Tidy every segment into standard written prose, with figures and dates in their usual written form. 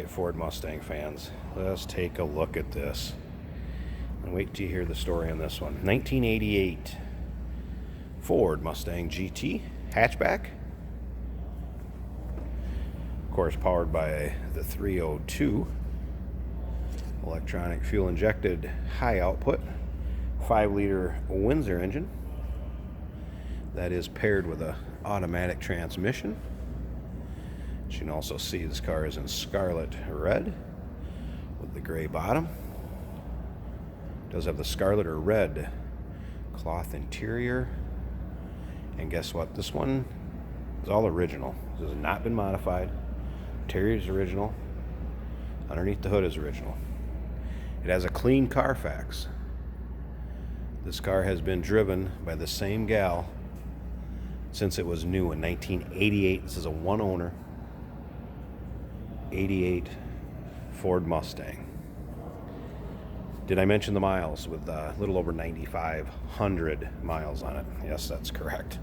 right, Ford Mustang fans, let's take a look at this. And wait till you hear the story on this one. 1988 Ford Mustang GT hatchback. Of course, powered by the 302 electronic fuel injected high output 5-liter Windsor engine that is paired with an automatic transmission. You can also see this car is in scarlet red with the gray bottom. It does have the scarlet or red cloth interior. And guess what? This one is all original. This has not been modified. Interior is original. Underneath the hood is original. It has a clean Carfax. This car has been driven by the same gal since it was new in 1988. This is a one owner 88 Ford Mustang. Did I mention the miles? With a little over 9,500 miles on it. Yes, that's correct.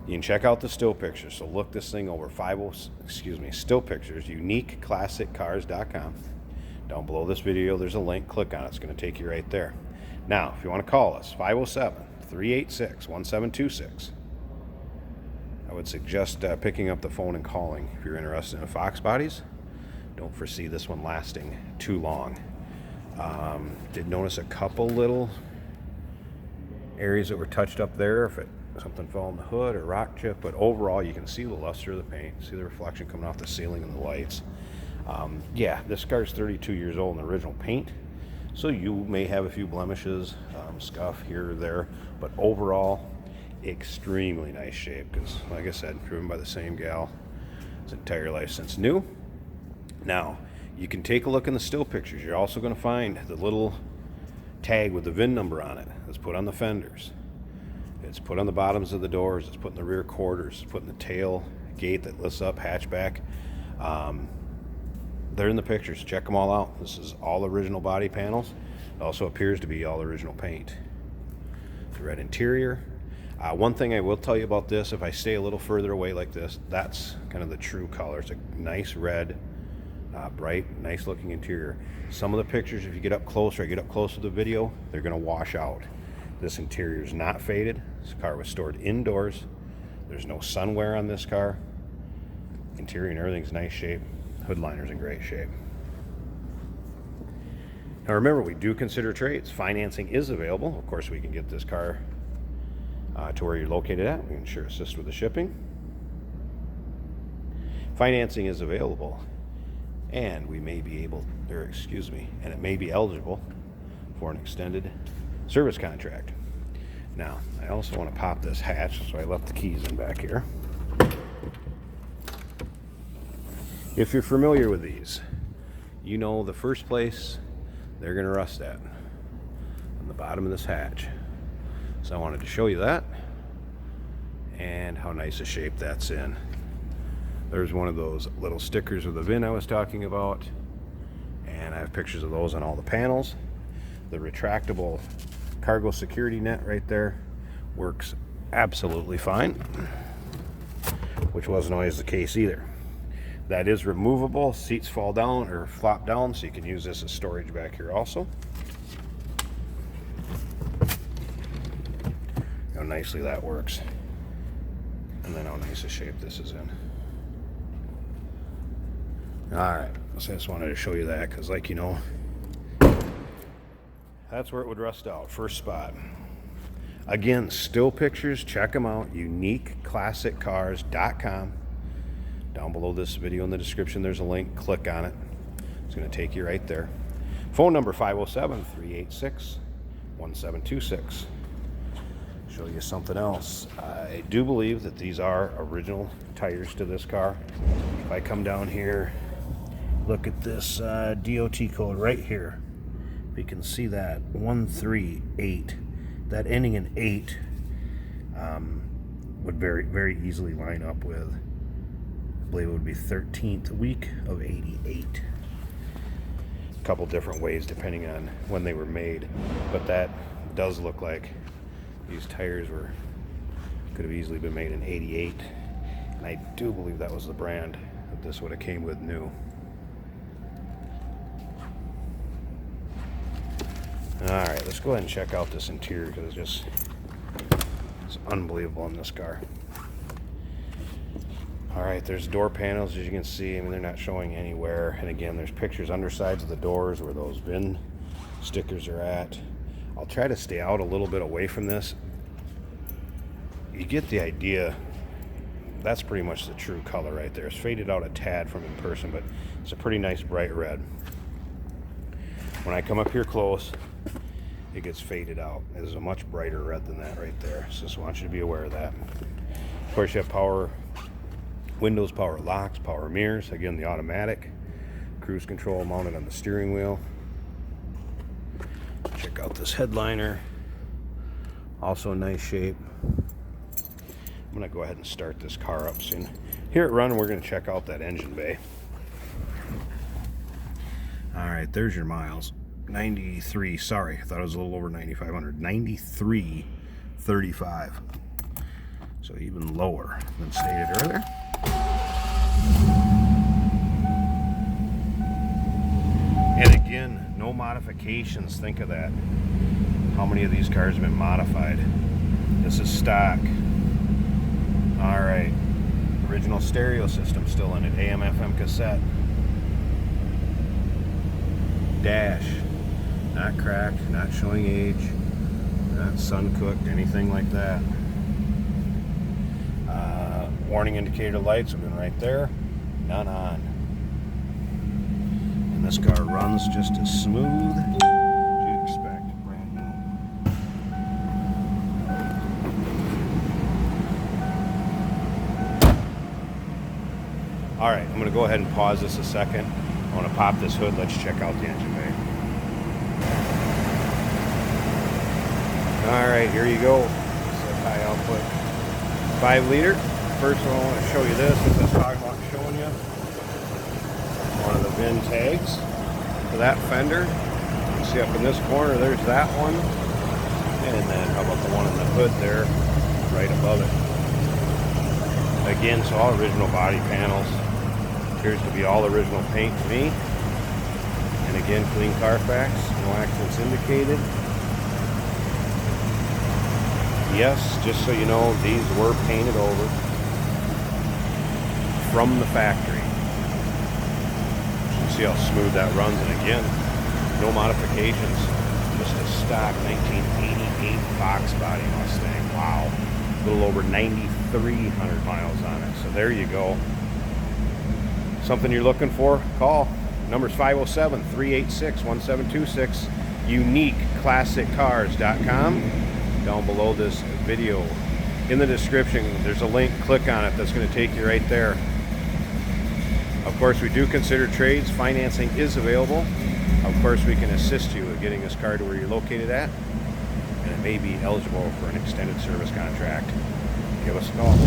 You can check out the still pictures. So look this thing over. Still pictures, uniqueclassiccars.com. Down below this video, there's a link. Click on it. It's going to take you right there. Now, if you want to call us, 507-386-1726. I would suggest picking up the phone and calling if you're interested in Fox bodies. Don't foresee this one lasting too long. Did notice a couple little areas that were touched up there, if something fell on the hood or rock chip, but overall you can see the luster of the paint, see the reflection coming off the ceiling and the lights. Yeah, this car's 32 years old in the original paint, so you may have a few blemishes, scuff here or there, but overall extremely nice shape, because like I said, driven by the same gal its entire life since new. Now you can take a look in the still pictures. You're also going to find the little tag with the VIN number on it that's put on the fenders. It's put on the bottoms of the doors. It's put in the rear quarters. It's put in the tail gate that lifts up, hatchback. They're in the pictures. Check them all out. This is all original body panels. It also appears to be all original paint. The red interior. One thing I will tell you about this, if I stay a little further away like this, that's kind of the true color. It's a nice red, bright, nice looking interior. Some of the pictures, if you get up closer, I get up close to the video, they're going to wash out. This interior is not faded. This car was stored indoors. There's no sun wear on this car. Interior and everything's nice shape. Hood liner's in great shape. Now remember, we do consider trades. Financing is available. Of course, we can get this car to where you're located at. We can sure assist with the shipping. Financing is available, and we may be able, and it may be eligible for an extended service contract. Now, I also want to pop this hatch, so I left the keys in back here. If you're familiar with these, you know the first place they're going to rust at, on the bottom of this hatch. So I wanted to show you that and how nice a shape that's in. There's one of those little stickers with the VIN I was talking about, and I have pictures of those on all the panels. The retractable cargo security net right there works absolutely fine, which wasn't always the case either. That is removable. Seats fall down or flop down, so you can use this as storage back here also. How nicely that works, and then how nice a shape this is in. Alright, so I just wanted to show you that, because like you know, that's where it would rust out, first spot. Again, still pictures, check them out, uniqueclassiccars.com. Down below this video in the description, there's a link. Click on it. It's going to take you right there. Phone number 507-386-1726. Show you something else. I do believe that these are original tires to this car. If I come down here, look at this DOT code right here. If you can see that, 138. That ending in 8 would very, very easily line up with, I believe it would be 13th week of 88. A couple different ways depending on when they were made, but that does look like these tires could have easily been made in 88, and I do believe that was the brand that this would have came with new. Alright, let's go ahead and check out this interior because it's unbelievable in this car. Alright, there's door panels, as you can see. I mean, they're not showing anywhere. And again, there's pictures undersides of the doors where those VIN stickers are at. I'll try to stay out a little bit away from this. You get the idea. That's pretty much the true color right there. It's faded out a tad from in person, but it's a pretty nice bright red. When I come up here close, it gets faded out. It is a much brighter red than that right there. So just want you to be aware of that. Of course, you have power windows, power locks, power mirrors. Again, the automatic. Cruise control mounted on the steering wheel. Check out this headliner. Also in nice shape. I'm going to go ahead and start this car up soon. Here at Run, we're going to check out that engine bay. Alright, there's your miles. 93, sorry, I thought it was a little over 9,500. 9335. So even lower than stated earlier. And again, no modifications. Think of that. How many of these cars have been modified? This is stock. Alright, original stereo system still in it, AM, FM cassette. Dash, not cracked, not showing age, not sun cooked, anything like that. Warning indicator lights have been right there, none on. And this car runs just as smooth as you'd expect, brand new. Alright, I'm going to go ahead and pause this a second. I want to pop this hood. Let's check out the engine bay. Alright, here you go. This is a high output 5-liter. First one, I want to show you this. As I was talking about showing you one of the Vin tags for that fender. You can see up in this corner, there's that one. And then how about the one in the hood there, right above it. Again, so all original body panels. Appears to be all original paint to me. And again, clean Carfax, no accidents indicated. Yes, just so you know, these were painted over from the factory. You can see how smooth that runs, and again, no modifications. Just a stock 1988 Fox body Mustang. Wow. A little over 9,300 miles on it. So there you go. Something you're looking for? Call. Number's 507-386-1726. UniqueClassicCars.com. Down below this video. In the description, there's a link. Click on it. That's going to take you right there. Of course, we do consider trades. Financing is available. Of course, we can assist you in getting this car to where you're located at. And it may be eligible for an extended service contract. Give us a call.